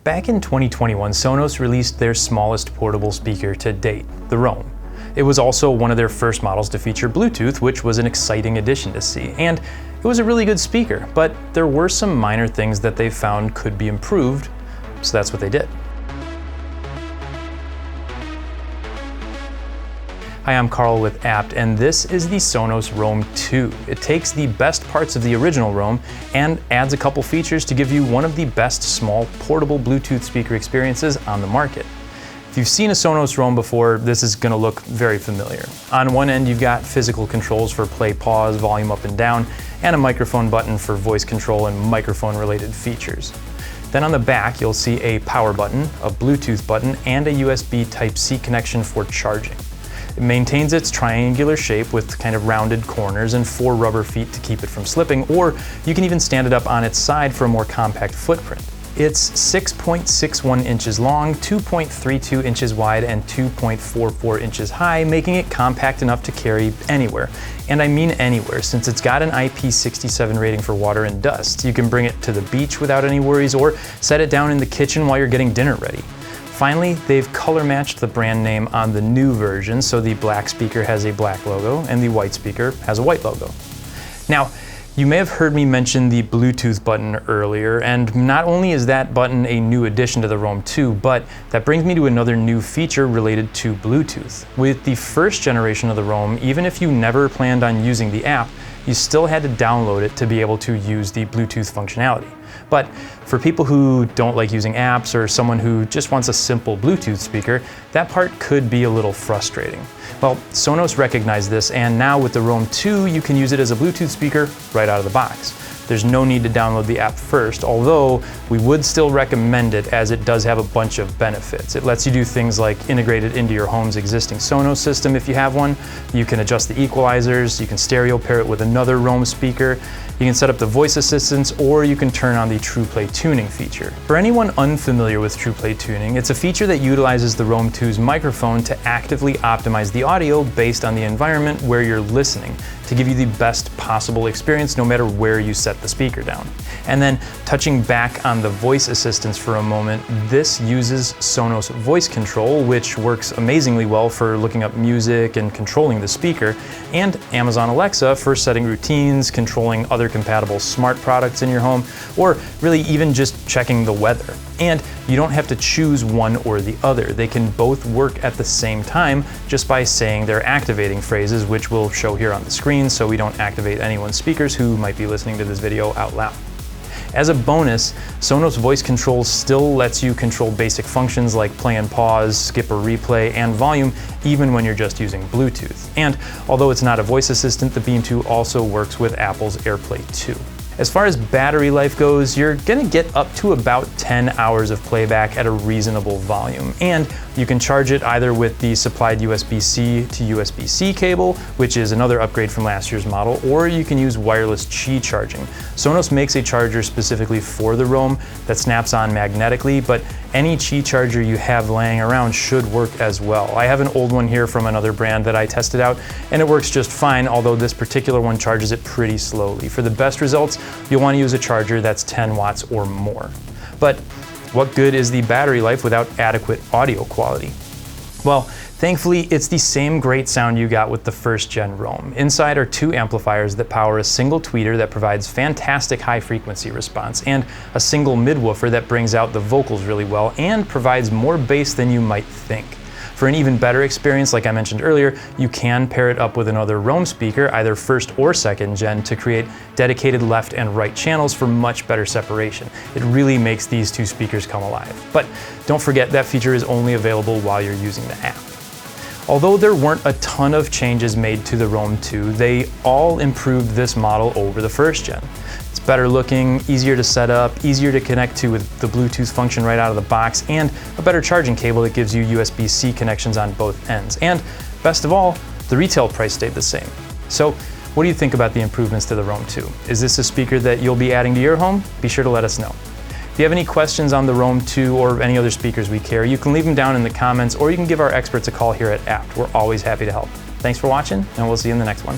Back in 2021, Sonos released their smallest portable speaker to date, the Roam. It was also one of their first models to feature Bluetooth, which was an exciting addition to see. And it was a really good speaker, but there were some minor things that they found could be improved, so that's what they did. Hi, I'm Carl with Abt, and this is the Sonos Roam 2. It takes the best parts of the original Roam and adds a couple features to give you one of the best small portable Bluetooth speaker experiences on the market. If you've seen a Sonos Roam before, this is going to look very familiar. On one end, you've got physical controls for play, pause, volume up and down, and a microphone button for voice control and microphone-related features. Then on the back, you'll see a power button, a Bluetooth button, and a USB Type-C connection for charging. It maintains its triangular shape with kind of rounded corners and 4 rubber feet to keep it from slipping, or you can even stand it up on its side for a more compact footprint. It's 6.61 inches long, 2.32 inches wide, and 2.44 inches high, making it compact enough to carry anywhere. And I mean anywhere, since it's got an IP67 rating for water and dust. You can bring it to the beach without any worries, or set it down in the kitchen while you're getting dinner ready. Finally, they've color matched the brand name on the new version, so the black speaker has a black logo and the white speaker has a white logo. Now, you may have heard me mention the Bluetooth button earlier, and not only is that button a new addition to the Roam 2, but that brings me to another new feature related to Bluetooth. With the first generation of the Roam, even if you never planned on using the app, you still had to download it to be able to use the Bluetooth functionality. But for people who don't like using apps or someone who just wants a simple Bluetooth speaker, that part could be a little frustrating. Well, Sonos recognized this, and now with the Roam 2, you can use it as a Bluetooth speaker right out of the box. There's no need to download the app first, although we would still recommend it as it does have a bunch of benefits. It lets you do things like integrate it into your home's existing Sonos system if you have one. You can adjust the equalizers, you can stereo pair it with another Roam speaker, you can set up the voice assistants, or you can turn on the TruePlay tuning feature. For anyone unfamiliar with TruePlay tuning, it's a feature that utilizes the Roam 2's microphone to actively optimize the audio based on the environment where you're listening, to give you the best possible experience no matter where you set the speaker down. And then touching back on the voice assistants for a moment, this uses Sonos voice control, which works amazingly well for looking up music and controlling the speaker, and Amazon Alexa for setting routines, controlling other compatible smart products in your home, or really even just checking the weather. And you don't have to choose one or the other. They can both work at the same time just by saying their activating phrases, which we'll show here on the screen so we don't activate anyone's speakers who might be listening to this video out loud. As a bonus, Sonos voice control still lets you control basic functions like play and pause, skip or replay, and volume, even when you're just using Bluetooth. And although it's not a voice assistant, the Beam 2 also works with Apple's AirPlay 2. As far as battery life goes, you're gonna get up to about 10 hours of playback at a reasonable volume. And you can charge it either with the supplied USB-C to USB-C cable, which is another upgrade from last year's model, or you can use wireless Qi charging. Sonos makes a charger specifically for the Roam that snaps on magnetically, but any Qi charger you have laying around should work as well. I have an old one here from another brand that I tested out, and it works just fine, although this particular one charges it pretty slowly. For the best results, you'll want to use a charger that's 10 watts or more. But what good is the battery life without adequate audio quality? Well, thankfully, it's the same great sound you got with the first gen Roam. Inside are 2 amplifiers that power a single tweeter that provides fantastic high frequency response, and a single mid-woofer that brings out the vocals really well and provides more bass than you might think. For an even better experience, like I mentioned earlier, you can pair it up with another Roam speaker, either first or second gen, to create dedicated left and right channels for much better separation. It really makes these 2 speakers come alive. But don't forget that feature is only available while you're using the app. Although there weren't a ton of changes made to the Roam 2, they all improved this model over the first gen. It's better looking, easier to set up, easier to connect to with the Bluetooth function right out of the box, and a better charging cable that gives you USB-C connections on both ends. And best of all, the retail price stayed the same. So what do you think about the improvements to the Roam 2? Is this a speaker that you'll be adding to your home? Be sure to let us know. If you have any questions on the Roam 2 or any other speakers we carry, you can leave them down in the comments, or you can give our experts a call here at Abt. We're always happy to help. Thanks for watching, and we'll see you in the next one.